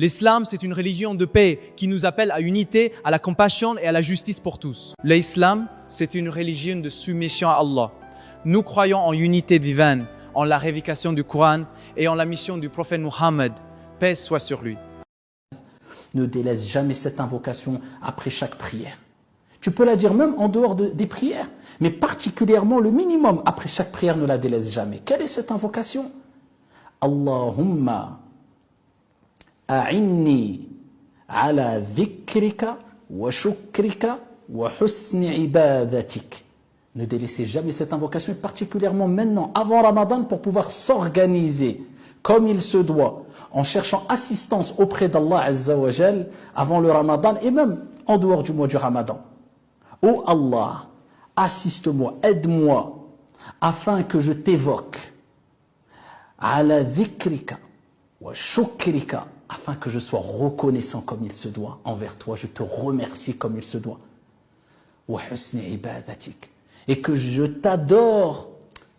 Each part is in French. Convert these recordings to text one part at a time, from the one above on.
L'islam, c'est une religion de paix qui nous appelle à l'unité, à la compassion et à la justice pour tous. L'islam, c'est une religion de soumission à Allah. Nous croyons en unité divine, en la révocation du Coran et en la mission du prophète Mohammed. Paix soit sur lui. Ne délaisse jamais cette invocation après chaque prière. Tu peux la dire même en dehors des prières, mais particulièrement le minimum après chaque prière, ne la délaisse jamais. Quelle est cette invocation? Allahumma a'inni ala dhikrika wa shukrika wa husni ibadatik. Ne délaissez jamais cette invocation, particulièrement maintenant, avant Ramadan, pour pouvoir s'organiser comme il se doit, en cherchant assistance auprès d'Allah Azza wa Jal avant le Ramadan et même en dehors du mois du Ramadan. Oh Allah, assiste-moi, aide-moi, afin que je t'évoque, ala dhikrika wa shukrika, afin que je sois reconnaissant comme il se doit envers toi, je te remercie comme il se doit, wa husni ibadatik, et que je t'adore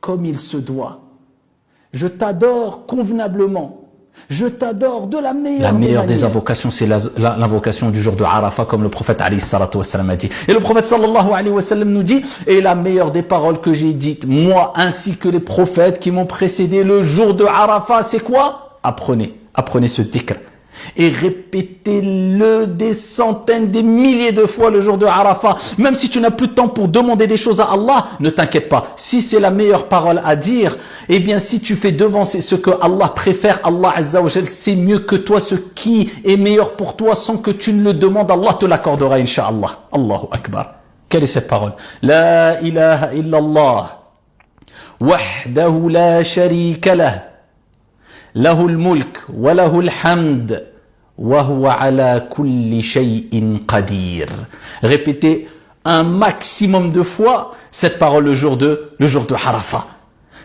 comme il se doit, je t'adore convenablement. Je t'adore de la meilleure. La meilleure des invocations, c'est l'invocation du jour de Arafat, comme le prophète alayhi salatu wassalam a dit. Et le prophète sallallahu alayhi wa sallam nous dit, et la meilleure des paroles que j'ai dites, moi ainsi que les prophètes qui m'ont précédé le jour de Arafat, c'est quoi? Apprenez ce dhikr. Et répétez-le des centaines, des milliers de fois le jour de Arafat. Même si tu n'as plus de temps pour demander des choses à Allah, ne t'inquiète pas. Si c'est la meilleure parole à dire, eh bien si tu fais devancer ce que Allah préfère, Allah Azza wa Jal sait mieux que toi ce qui est meilleur pour toi sans que tu ne le demandes. Allah te l'accordera, Inch'Allah. Allahu Akbar. Quelle est cette parole? La ilaha illallah. Wahdahu la sharika lah. Lahul mulk wa lahul hamd. Répétez un maximum de fois cette parole le jour de Arafat.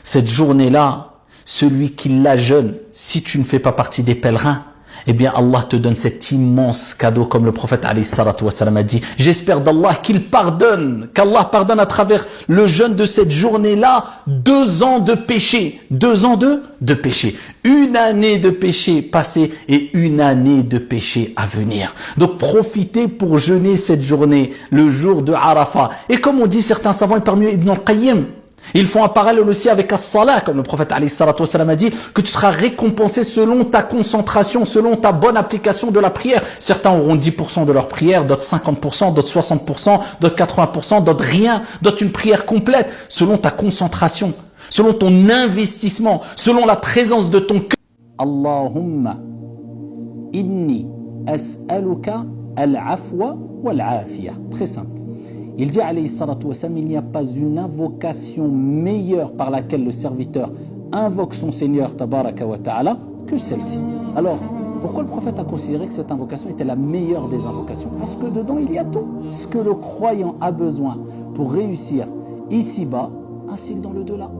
Cette journée-là, celui qui la jeûne, si tu ne fais pas partie des pèlerins, eh bien Allah te donne cet immense cadeau, comme le prophète alayhi salatu wassalam a dit. J'espère d'Allah qu'Allah pardonne à travers le jeûne de cette journée-là 2 ans de péché. 2 ans de péché. 1 année de péché passé et 1 année de péché à venir. Donc profitez pour jeûner cette journée, le jour de Arafat. Et comme on dit certains savants, et parmi eux Ibn al-Qayyim, ils font un parallèle aussi avec as-salat, comme le prophète alayhi salatu wassalam a dit, que tu seras récompensé selon ta concentration, selon ta bonne application de la prière. Certains auront 10% de leur prière, d'autres 50%, d'autres 60%, d'autres 80%, d'autres rien, d'autres une prière complète, selon ta concentration, selon ton investissement, selon la présence de ton cœur. Allahumma inni as'aluka al-afwa wal-afiyah. Très simple. Il dit alayhi salatu wassalam, il n'y a pas une invocation meilleure par laquelle le serviteur invoque son Seigneur tabaraka wa ta'ala que celle-ci. Alors, pourquoi le prophète a considéré que cette invocation était la meilleure des invocations? Parce que dedans il y a tout ce que le croyant a besoin pour réussir ici-bas ainsi que dans le delà,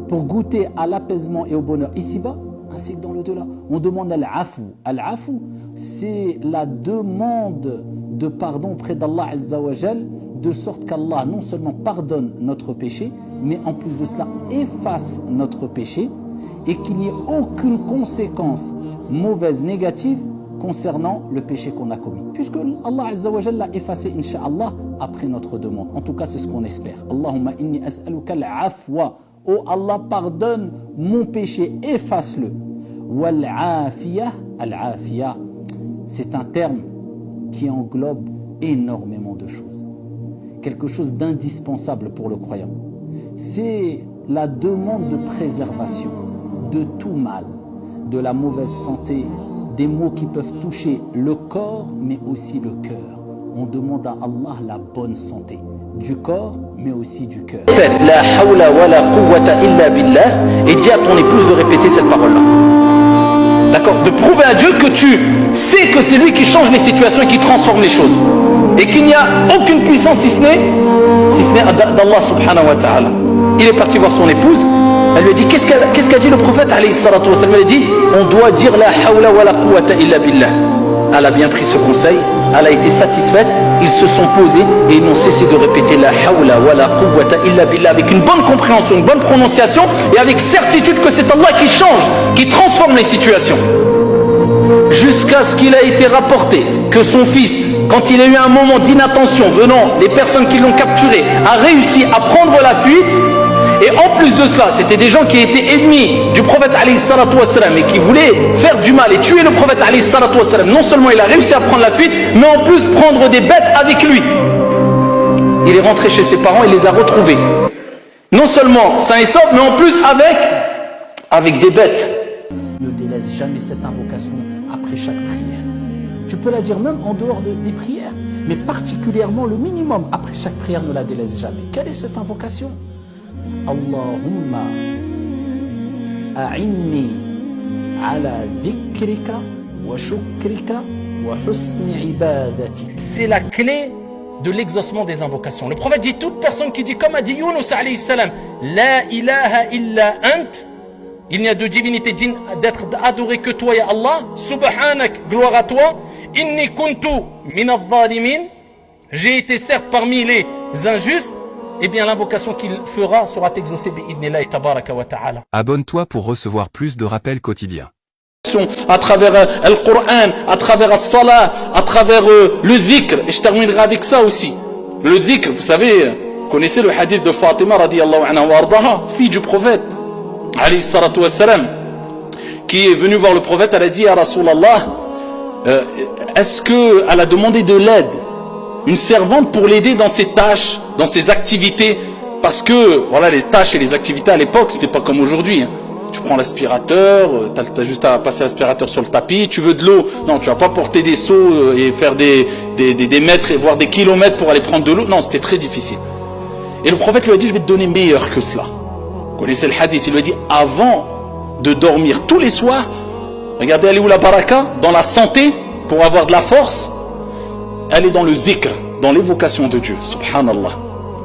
pour goûter à l'apaisement et au bonheur ici-bas ainsi que dans le delà. On demande al-afu. Al-afu, c'est la demande de pardon auprès d'Allah Azza wa Jal, de sorte qu'Allah non seulement pardonne notre péché, mais en plus de cela efface notre péché et qu'il n'y ait aucune conséquence mauvaise, négative concernant le péché qu'on a commis. Puisque Allah Azza wa Jal l'a effacé, Inch'Allah, après notre demande. En tout cas, c'est ce qu'on espère. Allahumma inni as'aluka al-afwa. Oh Allah, pardonne mon péché, efface-le. Wal-afiyah, al-afiyah, c'est un terme qui englobe énormément de choses. Quelque chose d'indispensable pour le croyant. C'est la demande de préservation de tout mal, de la mauvaise santé, des maux qui peuvent toucher le corps, mais aussi le cœur. On demande à Allah la bonne santé du corps, mais aussi du cœur. La hawla wa la quwwata illa billah, et dis à ton épouse de répéter cette parole-là. D'accord? De prouver à Dieu que tu sais que c'est lui qui change les situations et qui transforme les choses. Et qu'il n'y a aucune puissance si ce n'est d'Allah subhanahu wa ta'ala. Il est parti voir son épouse. Elle lui a dit, qu'est-ce qu'a dit le prophète alayhi salatu wa sallam? Elle a dit, on doit dire la hawla wa la quwwata illa billah. Elle a bien pris ce conseil, elle a été satisfaite, ils se sont posés et ils n'ont cessé de répéter la hawla wa la quwwata illa billah avec une bonne compréhension, une bonne prononciation et avec certitude que c'est Allah qui change, qui transforme les situations. jusqu'à ce qu'il a été rapporté que son fils, quand il a eu un moment d'inattention venant des personnes qui l'ont capturé, a réussi à prendre la fuite. Et en plus de cela, c'était des gens qui étaient ennemis du prophète alayhi salatu wassalam et qui voulaient faire du mal et tuer le prophète alayhi salatu wassalam. Non seulement il a réussi à prendre la fuite, mais en plus prendre des bêtes avec lui. Il est rentré chez ses parents, il les a retrouvés. Non seulement sain et sauf, mais en plus avec des bêtes. Ne délaisse jamais cette invocation après chaque prière. Tu peux la dire même en dehors des prières, mais particulièrement le minimum après chaque prière, ne la délaisse jamais. Quelle est cette invocation? Allahumma a'inni ala dhikrika wa shukrika wa husni ibadatik. C'est la clé de l'exaucement des invocations. Le prophète dit, toute personne qui dit, comme a dit Yunus alayhi salam, la ilaha illa ant, il n'y a de divinité digne d'être adoré que toi, ya Allah, subhanak, gloire à toi, inni kuntu min adh-dhalimin, j'ai été certes parmi les injustes, eh bien l'invocation qu'il fera sera exaucée bi'idnillahi tabaraka wa ta'ala. Abonne-toi pour recevoir plus de rappels quotidiens. À travers le Coran, à travers la salat, à travers le dhikr, et je terminerai avec ça aussi. Le dhikr, vous savez, vous connaissez le hadith de Fatima radiyallahu anha wa ardaha, fille du prophète alayhi salatu wassalam, qui est venue voir le prophète. Elle a dit à Rasulallah, est-ce qu'elle a demandé de l'aide, une servante pour l'aider dans ses tâches, dans ses activités, parce que voilà, les tâches et les activités à l'époque c'était pas comme aujourd'hui, hein. Tu prends l'aspirateur, t'as juste à passer l'aspirateur sur le tapis, tu veux de l'eau, non, tu vas pas porter des seaux et faire des mètres, voire des kilomètres pour aller prendre de l'eau, non, c'était très difficile. Et le prophète lui a dit, je vais te donner meilleur que cela. Vous connaissez le hadith, il lui a dit, avant de dormir tous les soirs, regardez, elle est où la baraka? Dans la santé, pour avoir de la force, elle est dans le dhikr, dans l'évocation de Dieu, subhanallah.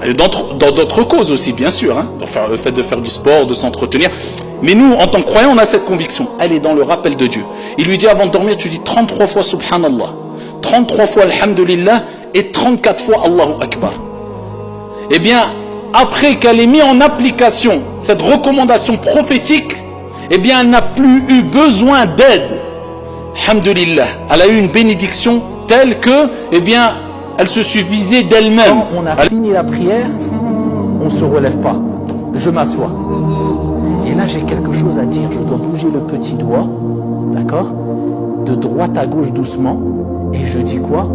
Et dans d'autres causes aussi, bien sûr, hein, le fait de faire du sport, de s'entretenir. Mais nous, en tant que croyants, on a cette conviction. Elle est dans le rappel de Dieu. Il lui dit avant de dormir, tu dis 33 fois subhanallah, 33 fois alhamdulillah et 34 fois Allahu Akbar. Eh bien, après qu'elle ait mis en application cette recommandation prophétique, eh bien, elle n'a plus eu besoin d'aide. Alhamdulillah. Elle a eu une bénédiction telle que, eh bien, elle se suffisait d'elle-même. Quand on a fini la prière, on ne se relève pas. Je m'assois. Et là, j'ai quelque chose à dire. Je dois bouger le petit doigt, d'accord, de droite à gauche doucement. Et je dis quoi?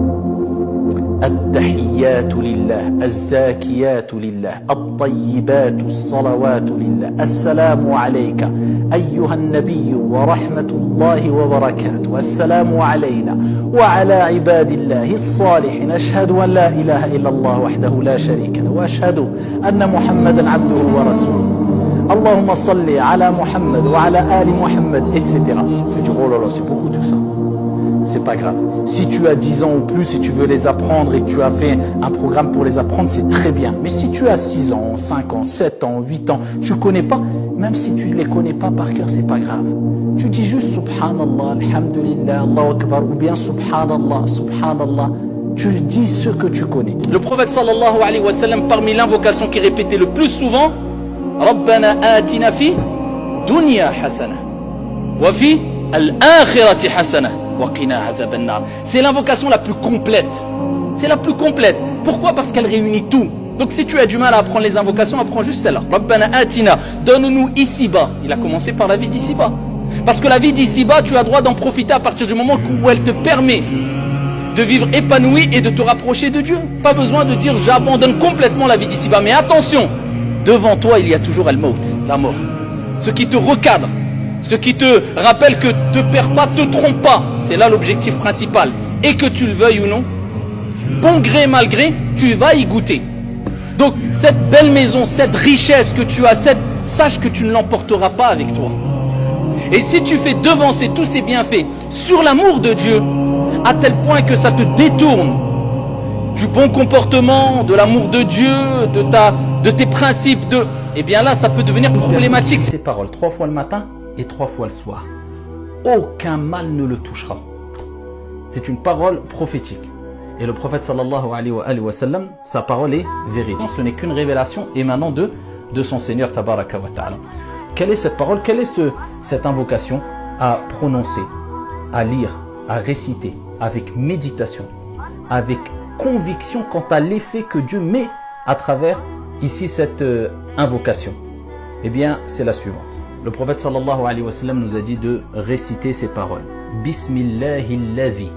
التحيات لله الزاكيات لله الطيبات الصلوات لله السلام عليك أيها النبي ورحمة الله وبركاته السلام علينا وعلى عباد الله الصالحين أشهد أن لا إله إلا الله وحده لا شريك له وأشهد أن محمدا عبده ورسوله اللهم صل على محمد وعلى آل محمد etc. Je dis oh là là, c'est beaucoup tout ça. C'est pas grave. Si tu as 10 ans ou plus et tu veux les apprendre et tu as fait un programme pour les apprendre, c'est très bien. Mais si tu as 6 ans, 5 ans, 7 ans, 8 ans, tu connais pas, même si tu ne les connais pas par cœur, c'est pas grave. Tu dis juste subhanallah, alhamdulillah, Allahu Akbar, ou bien subhanallah, subhanallah. Tu dis ce que tu connais. Le prophète sallallahu alayhi wa sallam, parmi l'invocation qui répétait le plus souvent, Rabbana atina fi dunya hasana wa fi al-akhirati hasana. C'est l'invocation la plus complète. C'est la plus complète. Pourquoi? Parce qu'elle réunit tout. Donc si tu as du mal à apprendre les invocations, apprends juste celle-là. Rabbana atina, donne-nous ici-bas. Il a commencé par la vie d'ici-bas. Parce que la vie d'ici-bas, tu as droit d'en profiter à partir du moment où elle te permet de vivre épanoui et de te rapprocher de Dieu. Pas besoin de dire j'abandonne complètement la vie d'ici-bas. Mais attention, devant toi il y a toujours al-maut, la mort. Ce qui te recadre. Ce qui te rappelle que te perds pas, te trompe pas. C'est là l'objectif principal. Et que tu le veuilles ou non, bon gré mal gré, tu vas y goûter. Donc cette belle maison, cette richesse que tu as, sache que tu ne l'emporteras pas avec toi. Et si tu fais devancer tous ces bienfaits sur l'amour de Dieu, à tel point que ça te détourne du bon comportement, de l'amour de Dieu, de tes principes, eh bien là ça peut devenir problématique. Ces paroles 3 fois le matin et 3 fois le soir. Aucun mal ne le touchera. C'est une parole prophétique. Et le prophète sallallahu alayhi wa sallam, sa parole est véridique. Ce n'est qu'une révélation émanant de son Seigneur tabaraka wa ta'ala. Quelle est cette parole? Quelle est cette invocation à prononcer à lire, à réciter avec méditation, avec conviction quant à l'effet que Dieu met à travers ici cette invocation, eh bien c'est la suivante. Le prophète sallallahu alayhi wa sallam nous a dit de réciter ces paroles. Bismillahilladhi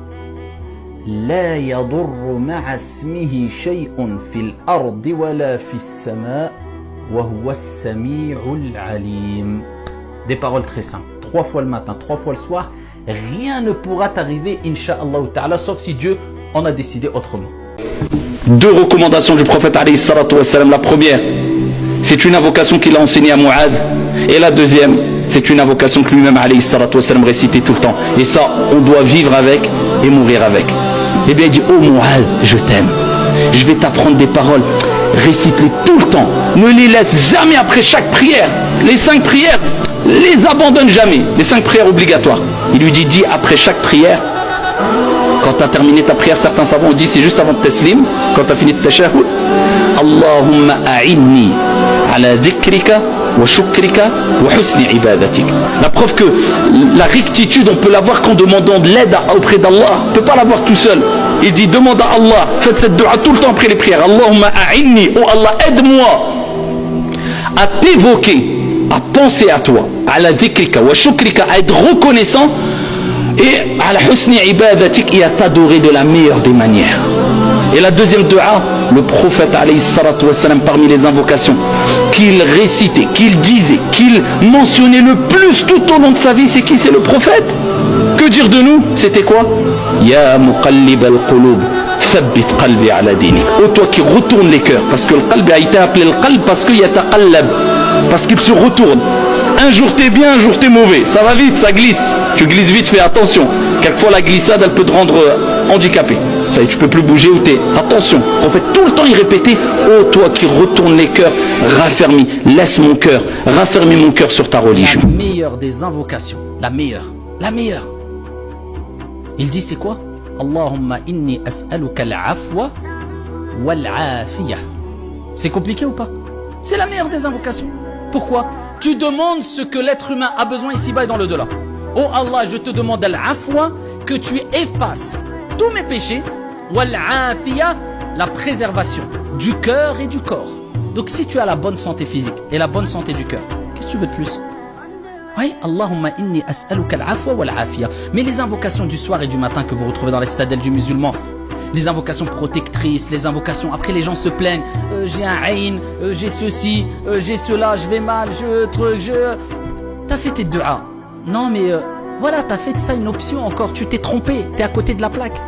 la yadurru ma'a ismihi shay'un fil ardi wala fis sama' wa huwa as-sami'ul alim. Des paroles très simples. 3 fois le matin, 3 fois le soir. Rien ne pourra t'arriver, insha'Allah ta'ala, sauf si Dieu en a décidé autrement. 2 recommandations du prophète alayhi salatu wa sallam. La première, c'est une invocation qu'il a enseignée à Mu'adh. Et la deuxième, c'est une invocation que lui-même alayhi salatu wa sallam récitait tout le temps. Et ça, on doit vivre avec et mourir avec. Et bien il dit, oh Mu'adh, je t'aime. Je vais t'apprendre des paroles. Récite-les tout le temps. Ne les laisse jamais après chaque prière. Les 5 prières, les abandonne jamais. Les 5 prières obligatoires. Il lui dit, dis après chaque prière. Quand tu as terminé ta prière, certains savants ont dit c'est juste avant de taslim, quand tu as fini de tashahhud. Allahumma a'inni ala dhikrika wa shukrika wa husni ibadatik. La preuve que la rectitude, on peut l'avoir qu'en demandant de l'aide auprès d'Allah. On ne peut pas l'avoir tout seul. Il dit demande à Allah, faites cette dua tout le temps après les prières. Allahumma a'inni, oh Allah, aide-moi à t'évoquer, à penser à toi, ala dhikrika wa shukrika, à être reconnaissant. Et à la husni ibadatik, et à t'adorer de la meilleure des manières. Et la deuxième dua, le prophète alayhi salatu wassalam, parmi les invocations qu'il récitait, qu'il disait, qu'il mentionnait le plus tout au long de sa vie, c'est qui? C'est le prophète. Que dire de nous? C'était quoi? Ya muqallib al-qulub thabbit qalbi ala dinik. Oh toi qui retourne les cœurs, parce que le qalb a été appelé le qalb parce qu'il yataqallab, parce qu'il se retourne. Un jour t'es bien, un jour t'es mauvais. Ça va vite, ça glisse. Tu glisses vite, fais attention. Quelquefois la glissade, elle peut te rendre handicapé. Ça y est, tu peux plus bouger ou t'es. Attention. En fait, tout le temps il répétait, oh toi qui retourne les cœurs, raffermis, laisse mon cœur, raffermis mon cœur sur ta religion. La meilleure des invocations, la meilleure. Il dit c'est quoi? Allahumma inni as'aluka al-afwa wal-afiyah. C'est compliqué ou pas? C'est la meilleure des invocations. Pourquoi? Tu demandes ce que l'être humain a besoin ici-bas et dans le delà. Oh Allah, je te demande al-afwa, que tu effaces tous mes péchés, wal-afiyah, la préservation du cœur et du corps. Donc si tu as la bonne santé physique et la bonne santé du cœur, qu'est-ce que tu veux de plus? Oui, Allahumma inni as'aluka al-afwa wal-afiyah. Mais les invocations du soir et du matin que vous retrouvez dans les citadelles du musulman, les invocations protectrices, les invocations, après les gens se plaignent, j'ai un aïn, j'ai ceci, j'ai cela, je vais mal, t'as fait tes duas. Non mais voilà, t'as fait de ça une option encore, tu t'es trompé, t'es à côté de la plaque.